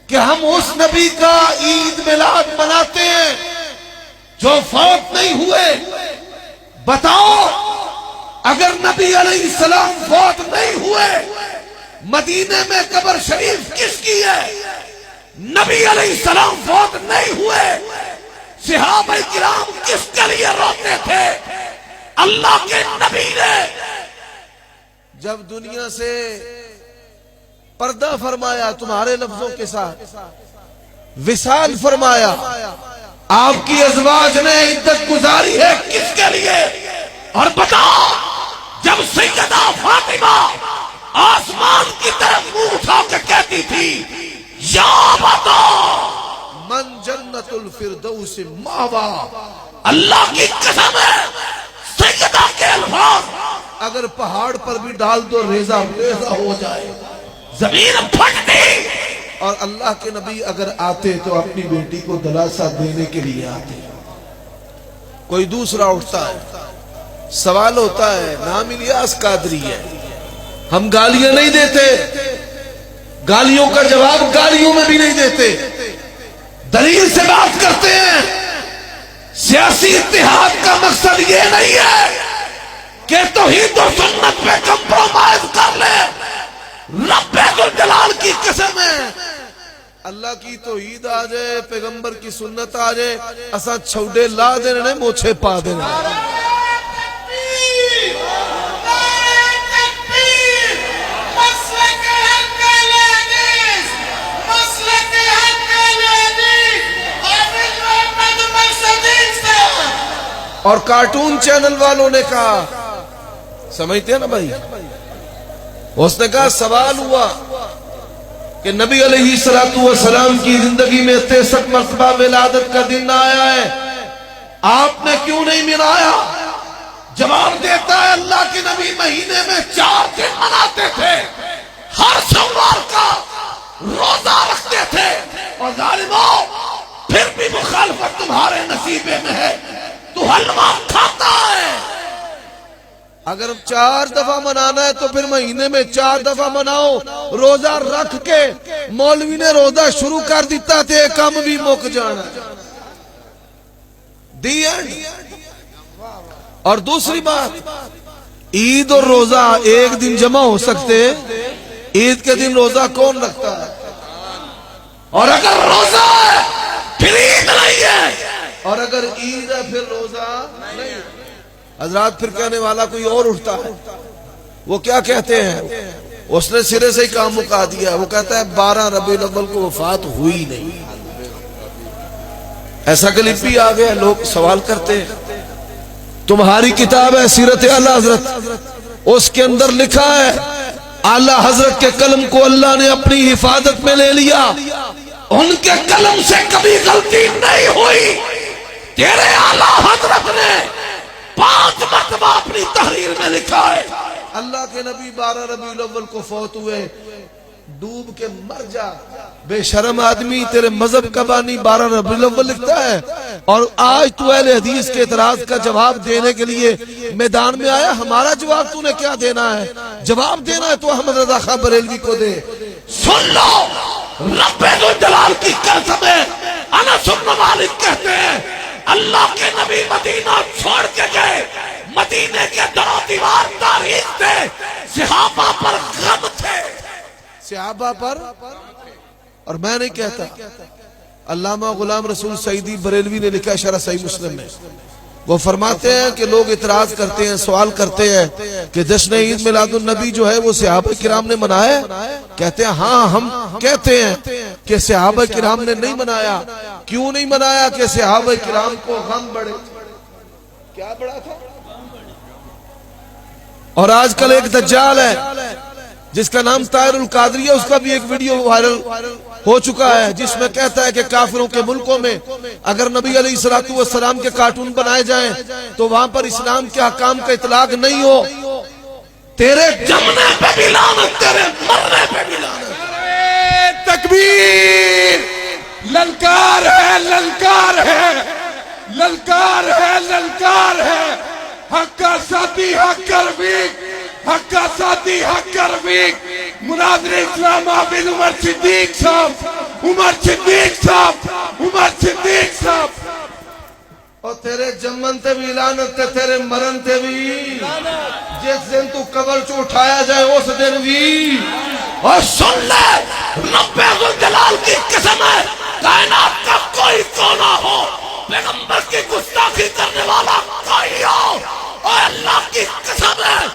کہ ہم اس نبی کا عید میلاد مناتے ہیں جو فوت نہیں ہوئے. بتاؤ اگر نبی علیہ السلام فوت نہیں ہوئے مدینے میں قبر شریف کس کی ہے؟ نبی علیہ السلام فوت نہیں ہوئے صحابہ کرام کس کے لیے روتے تھے؟ اللہ کے نبی نے جب دنیا سے پردہ فرمایا تمہارے لفظوں کے ساتھ وصال فرمایا، آپ کی ازواج نے عدت گزاری ہے کس کے لیے؟ اور بتاؤ جب سیدہ فاطمہ آسمان کی طرف منہ اٹھا کے کہتی تھی یا بتا من جنت الفردوس ماوا، اللہ کی قسم ہے سیدہ کے الفاظ اگر پہاڑ پر بھی ڈال دو ریزہ ریزہ ہو جائے، زمین پھٹتی. اور اللہ کے نبی اگر آتے تو اپنی بیٹی کو دلاسا دینے کے لیے آتے. کوئی دوسرا اٹھتا ہے، سوال ہوتا ہے نام الیاس قادری ہے، ہم گالیاں نہیں دیتے، گالیوں کا جواب گالیوں میں بھی نہیں دیتے، دلیل سے بات کرتے ہیں. سیاسی اتحاد کا مقصد یہ نہیں ہے کہ توحید و سنت پہ کمپرومائز کر لے. رب ذوالجلال کی قسم ہے اللہ کی توحید آ جائے، پیغمبر کی سنت آ جائے، اساں چھوڑے لا دینے موچھے پا دینے. اور کارٹون چینل والوں نے کہا، سمجھتے ہیں نا بھائی، اس نے کہا سوال ہوا کہ نبی علیہ السلام کی زندگی میں 63 مرتبہ ولادت کا دن آیا ہے، آپ نے کیوں نہیں منایا؟ جواب دیتا ہے اللہ کے نبی مہینے میں 4 دن مناتے تھے، ہر سوموار کا روزہ رکھتے تھے. اور ظالموں پھر بھی مخالفت تمہارے نصیبے میں ہے، تو حلوہ کھاتا ہے. اگر 4 دفعہ منانا ہے تو پھر مہینے میں 4 دفعہ مناؤ. روزہ رکھ کے مولوی نے روزہ شروع کر دیتا تھے کم بھی مک جانا. The end. اور دوسری بات، عید اور روزہ ایک دن جمع ہو سکتے، عید کے دن روزہ کون رکھتا ہے؟ اور اگر روزہ ہے پھر عید نہیں ہے، اور اگر عید ہے پھر روزہ نہیں. حضرات پھر کہنے والا کوئی اور اٹھتا ہے، وہ کیا کہتے ہیں؟ اس نے سرے سے ہی کام مکا دیا. وہ کہتا ہے 12 ربیع الاول کو وفات ہوئی نہیں. ایسا کلپ بھی آ گیا، لوگ سوال کرتے ہیں. تمہاری کتاب ہے سیرت اعلی حضرت، اس کے اندر لکھا ہے اعلی حضرت کے قلم کو اللہ نے اپنی حفاظت میں لے لیا، ان کے قلم سے کبھی غلطی نہیں ہوئی. تیرے اعلی حضرت نے 5 مرتبہ اپنی تحریر میں لکھا ہے اللہ کے نبی 12 ربیع الاول کو فوت ہوئے، ڈوب کے مر جا. بے شرم آدمی، تیرے مذہب کا بانی 12 ربیع الاول لکھتا ہے، اور آج تو اہل حدیث کے اعتراض کا جواب دینے کے لیے میدان میں آیا. ہمارا جواب تو نے کیا دینا ہے؟ جواب دینا ہے تو احمد رضا خان بریلوی کو دے. سن لو رب ذوالجلال کی قسم ہے، انس بن مالک کہتے ہیں اللہ کے نبی مدینہ چھوڑ کے گئے، مدینے کے در و دیوار تاریخ تھے، صحابہ پر غم تھے، صحابہ پر. اور میں نہیں کہتا، علامہ غلام رسول سعیدی بریلوی نے لکھا شرح صحیح مسلم میں، وہ فرماتے ہیں کہ لوگ اعتراض کرتے ہیں، سوال کرتے ہیں کہ جشن عید میلاد النبی جو ہے وہ صحابہ کرام نے منایا؟ کہتے ہیں ہاں ہم کہتے ہیں کہ صحابہ کرام نے نہیں منایا. کیوں نہیں منایا؟ کہ صحابہ کرام کو غم بڑے. کیا بڑا تھا؟ اور آج کل ایک دجال ہے جس کا نام طاہر القادری ہے، اس کا بھی ایک ویڈیو وائرل ہو چکا ہے جس میں کہتا ہے کہ کافروں کے ملکوں میں اگر نبی علیہ السلام کے کارٹون بنائے جائیں تو وہاں پر اسلام کے احکام کا اطلاق نہیں ہو. تیرے جمنے پہ بھی لعنت، تیرے مرنے پہ بھی لعنت. تکبیر! للکار ہے، للکار ہے، للکار ہے، للکار ہے. حق کا ساتھی حق کرویک، حق کا ساتھی حق کرویک، مناظر اسلام عابد عمر صدیق صاحب عمر صدیق صاحب اور تیرے جمن تے بھی لعنت تے تیرے مرن تے بھی جس دن تو قبر چو اٹھایا جائے اس دن بھی اور سن لے رب ذوالجلال کی قسم ہے کائنات کا کوئی کونا ہو پیغمبر کی گستاخی کرنے والا کوئی ہو اور اللہ کی قسم ہے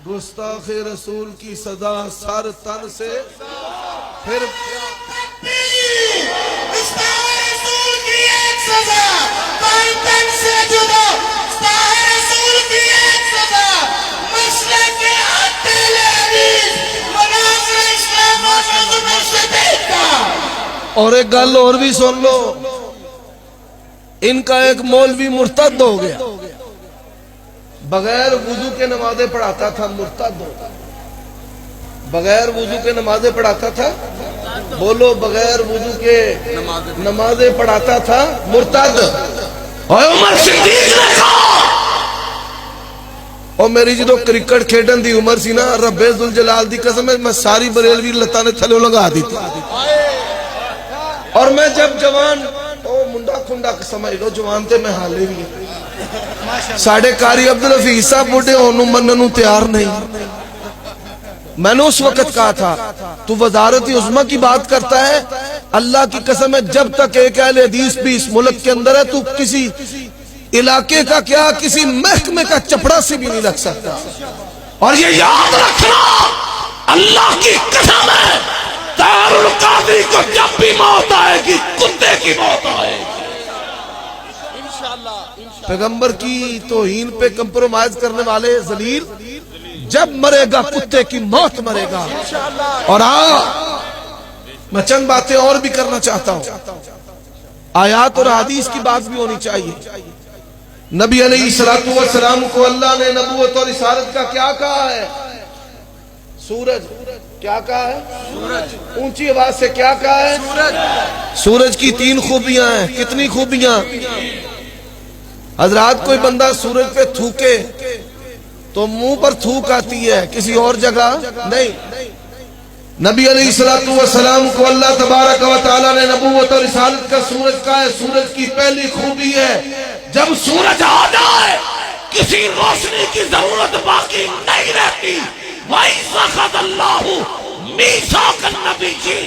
گستاخ رسول کی صدا سر تن سے پھر گستاخ رسول کی ایک سزا تن تن سے جدا گستاخ رسول کی ایک سزا مسلک عدل حدیث مناظر اسلام و نظم شدید کا اور ایک گل اور بھی سن لو ان کا ایک مولوی مرتد ہو گیا بغیر وضو کے نمازیں پڑھاتا تھا مرتد ہو بغیر وضو کے نمازیں پڑھاتا تھا بولو بغیر وضو کے نمازیں پڑھاتا تھا مرتد اور عمر صدیق نے کہا اور میری جدو کرکٹ کھیڈن دی عمر سی نا رب ذوالجلال دی قسم ہے میں ساری بریلوی لتاں نے تھلے لگا دی تھی اور میں جب جوان او منڈا کھنڈا سمجھ لو جوان تے میں حالے بھی ساڑھے قاری عبدالحفیظ صاحب بڑھے انہوں مننوں تیار نہیں میں نے اس وقت کہا تھا تو وزارت عظمیٰ کی بات کرتا ہے اللہ کی قسم ہے جب تک ایک اہل حدیث بھی اس ملک کے اندر ہے تو کسی علاقے کا کیا کسی محکمے کا چپڑا سے بھی نہیں لگ سکتا اور یہ یاد رکھنا اللہ کی قسم ہے دار القاضی کو جب بھی موت آئے گی کتے کی موت آئے گی پیغمبر کی توہین پہ کمپرومائز کرنے والے ذلیل جب مرے گا کتے کی موت مرے گا اور میں چند باتیں اور بھی کرنا چاہتا ہوں آیات اور حدیث کی بات بھی ہونی چاہیے نبی علیہ السلام کو اللہ نے نبوت اور رسالت کا کیا کہا ہے سورج کیا کہا ہے اونچی آواز سے کیا کہا ہے سورج کی 3 خوبیاں ہیں کتنی خوبیاں حضرات کوئی بندہ سورج پہ تھوکے تو منہ پر تھوک آتی ہے کسی اور جگہ نہیں نبی علیہ السلام کو اللہ تبارک و تعالی نے نبوت اور رسالت کا سورج کا ہے سورج کی پہلی خوبی ہے جب سورج آ جائے کسی روشنی کی ضرورت باقی نہیں رہتی وَإِذْ أَخَذَ اللَّهُ مِيثَاقَ النَّبِيِّينَ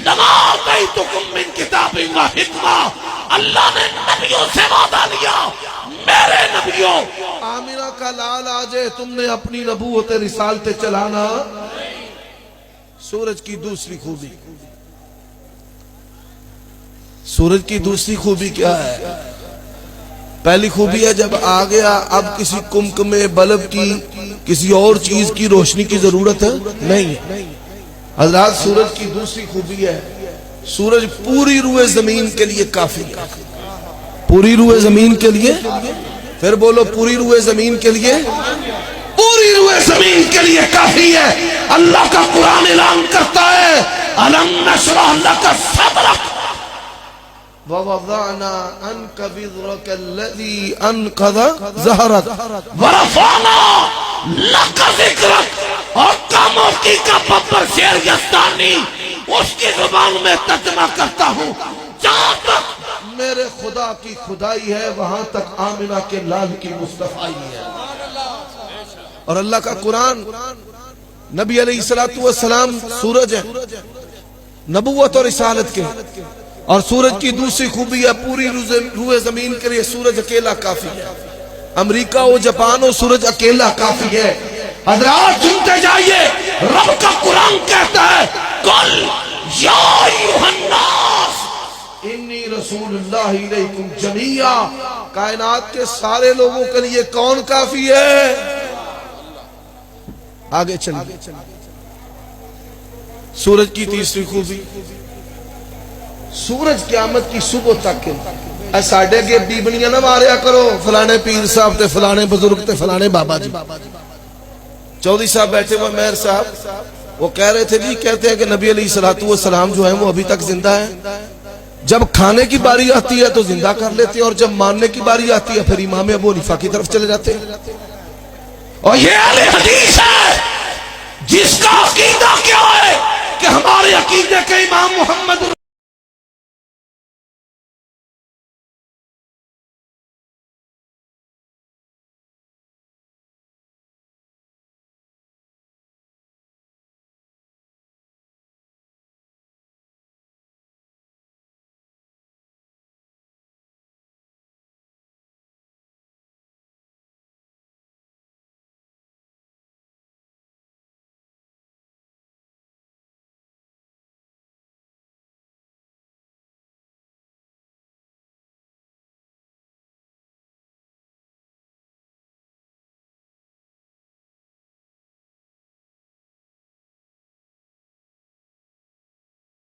لَمَا آتَيْتُكُم مِّن كِتَابٍ وَحِكْمَةٍ اللہ نے نبیوں سے وعدہ لیا میرے نبیوں آمینہ کا لال آجے تم نے اپنی نبوت رسالت چلانا سورج کی دوسری خوبی سورج کی دوسری خوبی کیا ہے پہلی خوبی ہے جب آ گیا اب کسی کمکمے بلب کی کسی اور چیز کی روشنی کی ضرورت ہے نہیں حضرات سورج کی دوسری خوبی ہے سورج پوری روئے زمین کے لیے کافی ہے پوری روئے زمین کے لیے پھر بولو پوری روئے زمین کے لیے پوری روئے زمین کے لیے کافی ہے اللہ کا قرآن اعلان کرتا ہے أَلَمْ نَشْرَحْ لَكَ صَدْرَكَ وَوَضَعْنَا عَنْكَ وِزْرَكَ الَّذِي أَنْقَضَ ظَهْرَكَ وَرَفَعْنَا لَكَ ذِكْرَكَ اور کاموکی کا ببر شیر یزدانی اس کی زبان میں ترجمہ کرتا ہوں جہاں تک میرے خدا کی خدائی ہے وہاں تک آمنہ کے لال کی مصطفیٰ ہے اور اللہ کا قرآن نبی علیہ السلام سورج ہے نبوت اور رسالت کے اور سورج کی دوسری خوبی ہے پوری روئے زمین کے لیے سورج اکیلا کافی ہے امریکہ و جاپان و سورج اکیلا کافی ہے حضرات سنتے جائیے رب کا قرآن کہتا ہے قل یا ایھا الناس انی رسول اللہ علیکم جمیعا کائنات کے سارے لوگوں کے لیے کون کافی ہے آگے چلیے سورج کی تیسری خوبی سورج قیامت کی صبح تک ساڑھے کے بیبنیاں نہ ماریا کرو فلانے پیر صاحب تے فلانے بزرگ تے فلانے بابا جی چودھری صاحب بیٹھے ہوئے مہر صاحب وہ کہہ رہے تھے جی کہتے ہیں کہ نبی علیہ السلام جو ہیں وہ ابھی تک زندہ ہیں جب کھانے کی باری آتی ہے تو زندہ کر لیتے ہیں اور جب ماننے کی باری آتی ہے پھر امام ابو حنیفہ کی طرف چلے جاتے ہیں اور یہ اہل حدیث ہے جس کا عقیدہ کیا ہے کہ ہمارے عقیدے کے امام محمد